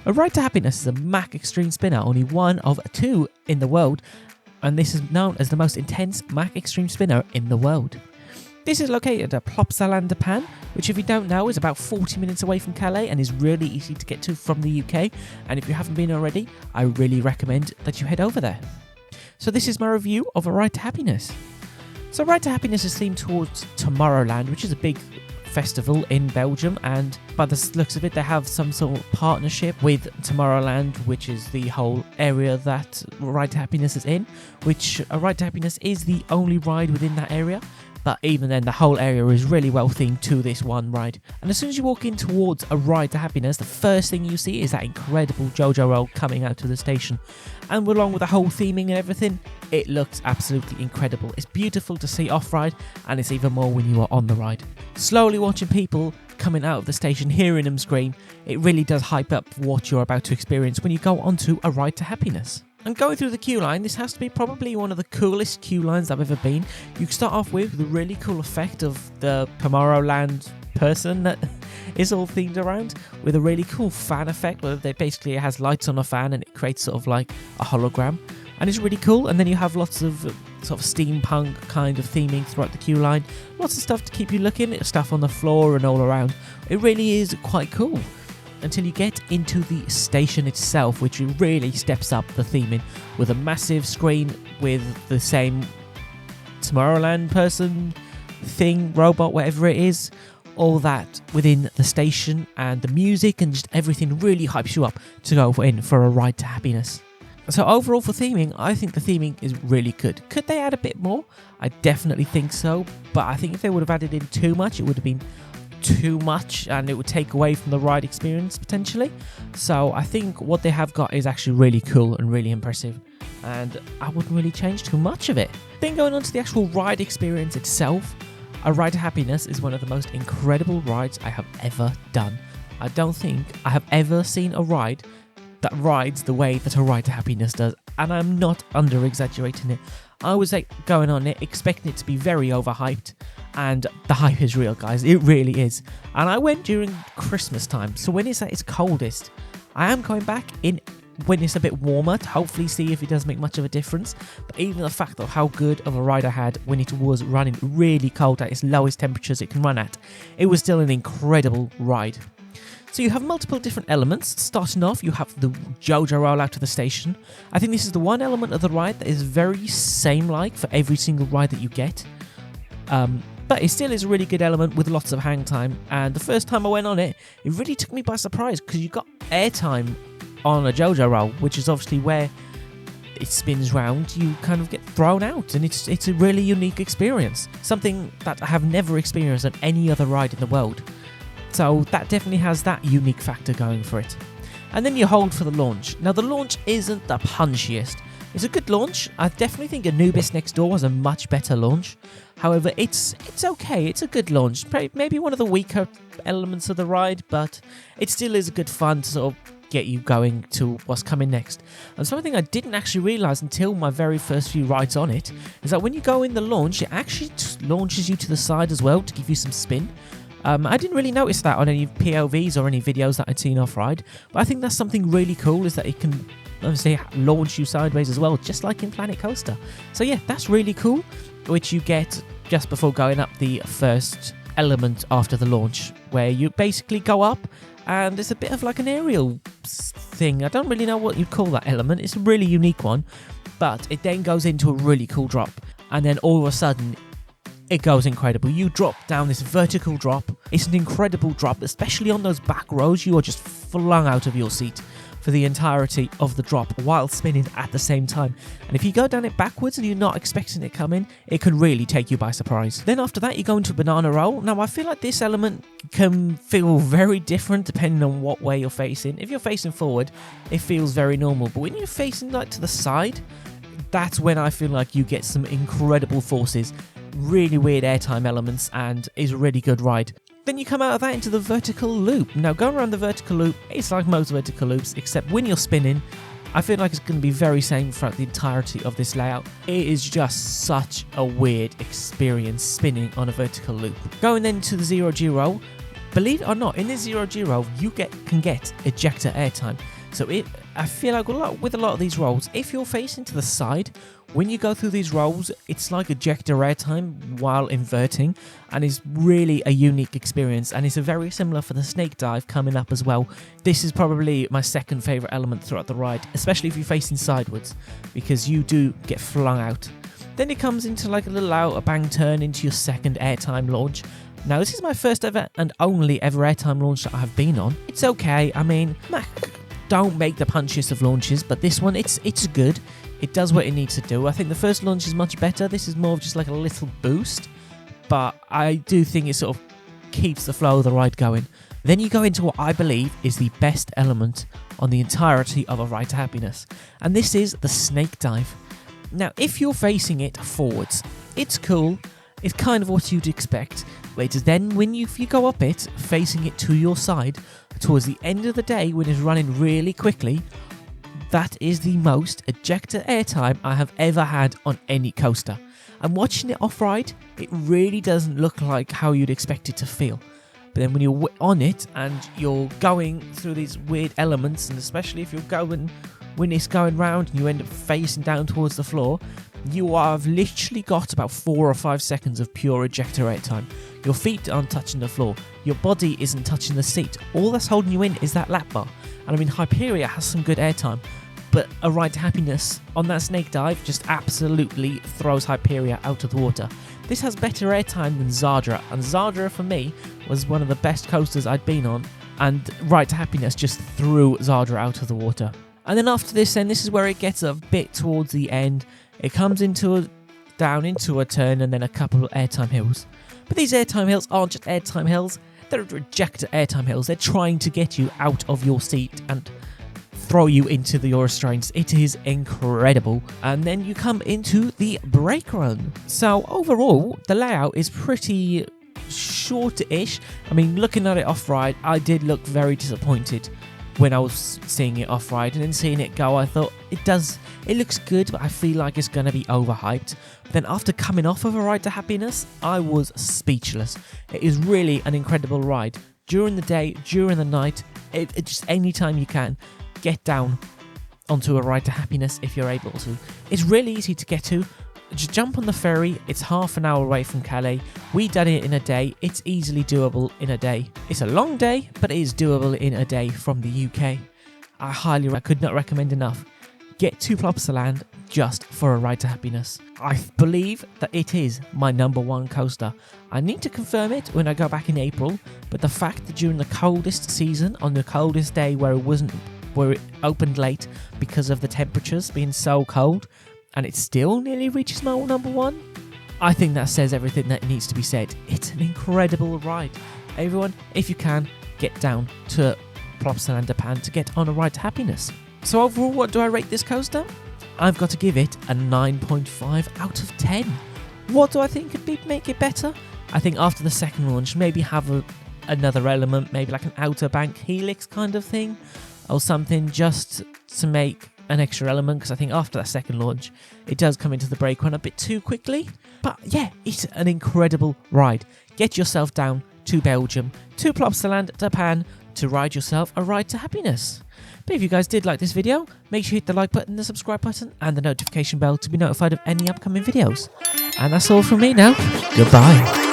A Ride to Happiness is a Mack Extreme spinner, only one of two in the world, and this is known as the most intense Mack Extreme spinner in the world. This is located at Plopsaland, Japan, which if you don't know is about 40 minutes away from Calais and is really easy to get to from the UK, and if you haven't been already, I really recommend that you head over there. So this is my review of A Ride to Happiness. So Ride to Happiness is themed towards Tomorrowland, which is a big festival in Belgium, and by the looks of it they have some sort of partnership with Tomorrowland, which is the whole area that Ride to Happiness is in, which A Ride to Happiness is the only ride within that area, but even then the whole area is really well themed to this one ride. And as soon as you walk in towards A Ride to Happiness, the first thing you see is that incredible JoJo roll coming out of the station, and along with the whole theming and everything, it looks absolutely incredible. It's beautiful to see off-ride, and it's even more when you are on the ride. Slowly watching people coming out of the station, hearing them scream, it really does hype up what you're about to experience when you go onto A Ride to Happiness. And going through the queue line, this has to be probably one of the coolest queue lines I've ever been. You start off with the really cool effect of the Tomorrowland person that is all themed around, with a really cool fan effect where they basically has lights on a fan and it creates sort of like a hologram, and it's really cool. And then you have lots of sort of steampunk kind of theming throughout the queue line, lots of stuff to keep you looking, stuff on the floor and all around. It really is quite cool until you get into the station itself, which really steps up the theming with a massive screen with the same Tomorrowland person, thing, robot, whatever it is, all that within the station, and the music and just everything really hypes you up to go in for A Ride to Happiness. So overall for theming, I think the theming is really good. Could they add a bit more? I definitely think so, but I think if they would have added in too much, it would have been too much and it would take away from the ride experience potentially. So I think what they have got is actually really cool and really impressive, and I wouldn't really change too much of it. Then going on to the actual ride experience itself, A Ride to Happiness is one of the most incredible rides I have ever done. I don't think I have ever seen a ride that rides the way that A Ride to Happiness does, and I'm not under exaggerating it. I was going on it expecting it to be very overhyped, and the hype is real, guys. It really is. And I went during Christmas time, so when it's at its coldest. I am going back in when it's a bit warmer to hopefully see if it does make much of a difference. But even the fact of how good of a ride I had when it was running really cold at its lowest temperatures it can run at, it was still an incredible ride. So you have multiple different elements. Starting off, you have the JoJo roll out to the station. I think this is the one element of the ride that is very same-like for every single ride that you get. But it still is a really good element with lots of hang time. And the first time I went on it, it really took me by surprise because you got airtime on a JoJo roll, which is obviously where it spins round, you kind of get thrown out, and it's a really unique experience. Something that I have never experienced on any other ride in the world. So that definitely has that unique factor going for it. And then you hold for the launch. Now the launch isn't the punchiest. It's a good launch. I definitely think Anubis Next Door was a much better launch. However, it's okay. It's a good launch. Maybe one of the weaker elements of the ride, but it still is a good fun to sort of get you going to what's coming next. And something I didn't actually realise until my very first few rides on it is that when you go in the launch, it actually launches you to the side as well to give you some spin. I didn't really notice that on any POVs or any videos that I'd seen off-ride, but I think that's something really cool, is that it can obviously launch you sideways as well, just like in Planet Coaster. So yeah, that's really cool, which you get just before going up the first element after the launch, where you basically go up and it's a bit of like an aerial thing. I don't really know what you'd call that element. It's a really unique one, but it then goes into a really cool drop, and then all of a sudden it goes incredible. You drop down this vertical drop. It's an incredible drop, especially on those back rows. You are just flung out of your seat for the entirety of the drop while spinning at the same time. And if you go down it backwards and you're not expecting it coming, it can really take you by surprise. Then after that, you go into banana roll. Now, I feel like this element can feel very different depending on what way you're facing. If you're facing forward, it feels very normal. But when you're facing like to the side, that's when I feel like you get some incredible forces, really weird airtime elements, and is a really good ride. Then you come out of that into the vertical loop. Now, going around the vertical loop, it's like most vertical loops, except when you're spinning, I feel like it's going to be very same throughout the entirety of this layout. It is just such a weird experience spinning on a vertical loop. Going then to the Zero G roll, believe it or not, in the Zero G roll, you can get ejector airtime. So I feel like with a lot of these rolls, if you're facing to the side, when you go through these rolls, it's like ejector airtime while inverting, and it's really a unique experience, and it's a very similar for the snake dive coming up as well. This is probably my second favourite element throughout the ride, especially if you're facing sideways, because you do get flung out. Then it comes into like a little outer bang turn into your second airtime launch. Now, this is my first ever and only ever airtime launch that I have been on. It's okay. I mean, Mac don't make the punchiest of launches, but this one, it's good. It does what it needs to do. I think the first launch is much better. This is more of just like a little boost, but I do think it sort of keeps the flow of the ride going. Then you go into what I believe is the best element on the entirety of A Ride to Happiness, and this is the snake dive. Now, if you're facing it forwards, it's cool. It's kind of what you'd expect. But then when if you go up it, facing it to your side, towards the end of the day when it's running really quickly, that is the most ejector airtime I have ever had on any coaster. And watching it off-ride, it really doesn't look like how you'd expect it to feel. But then when you're on it and you're going through these weird elements, and especially if you're going when it's going round and you end up facing down towards the floor, you have literally got about 4 or 5 seconds of pure ejector airtime. Your feet aren't touching the floor. Your body isn't touching the seat. All that's holding you in is that lap bar. And I mean, Hyperia has some good airtime, but A Ride to Happiness on that snake dive just absolutely throws Hyperia out of the water. This has better airtime than Zadra, and Zadra for me was one of the best coasters I'd been on, and Ride to Happiness just threw Zadra out of the water. And then after this, this is where it gets a bit towards the end. It comes down into a turn and then a couple of airtime hills. But these airtime hills aren't just airtime hills, they're ejector airtime hills. They're trying to get you out of your seat and throw you into your restraints. It is incredible. And then you come into the brake run. So overall, the layout is pretty short-ish. I mean, looking at it off-ride, I did look very disappointed when I was seeing it off-ride, and then seeing it go, I thought it looks good, but I feel like it's going to be overhyped. Then after coming off of A Ride to Happiness, I was speechless. It is really an incredible ride. During the day, during the night, just any time you can, get down onto A Ride to Happiness if you're able to. It's really easy to get to. Just jump on the ferry. It's half an hour away from Calais. We done it in a day. It's easily doable in a day. It's a long day, but it is doable in a day from the UK. I could not recommend enough. Get to Plopsaland just for A Ride to Happiness. I believe that it is my #1 coaster. I need to confirm it when I go back in April, but the fact that during the coldest season, on the coldest day where it opened late because of the temperatures being so cold, and it still nearly reaches my #1, I think that says everything that needs to be said. It's an incredible ride. Everyone, if you can, get down to Plopsaland Japan to get on A Ride to Happiness. So overall, what do I rate this coaster? I've got to give it a 9.5 out of 10. What do I think could make it better? I think after the second launch, maybe have another element, maybe like an outer bank helix kind of thing, or something just to make an extra element, because I think after that second launch, it does come into the brake run a bit too quickly. But yeah, it's an incredible ride. Get yourself down to Belgium, to Plopsaland Japan, to ride yourself A Ride to Happiness. But if you guys did like this video, make sure you hit the like button, the subscribe button, and the notification bell to be notified of any upcoming videos. And that's all from me now. Goodbye.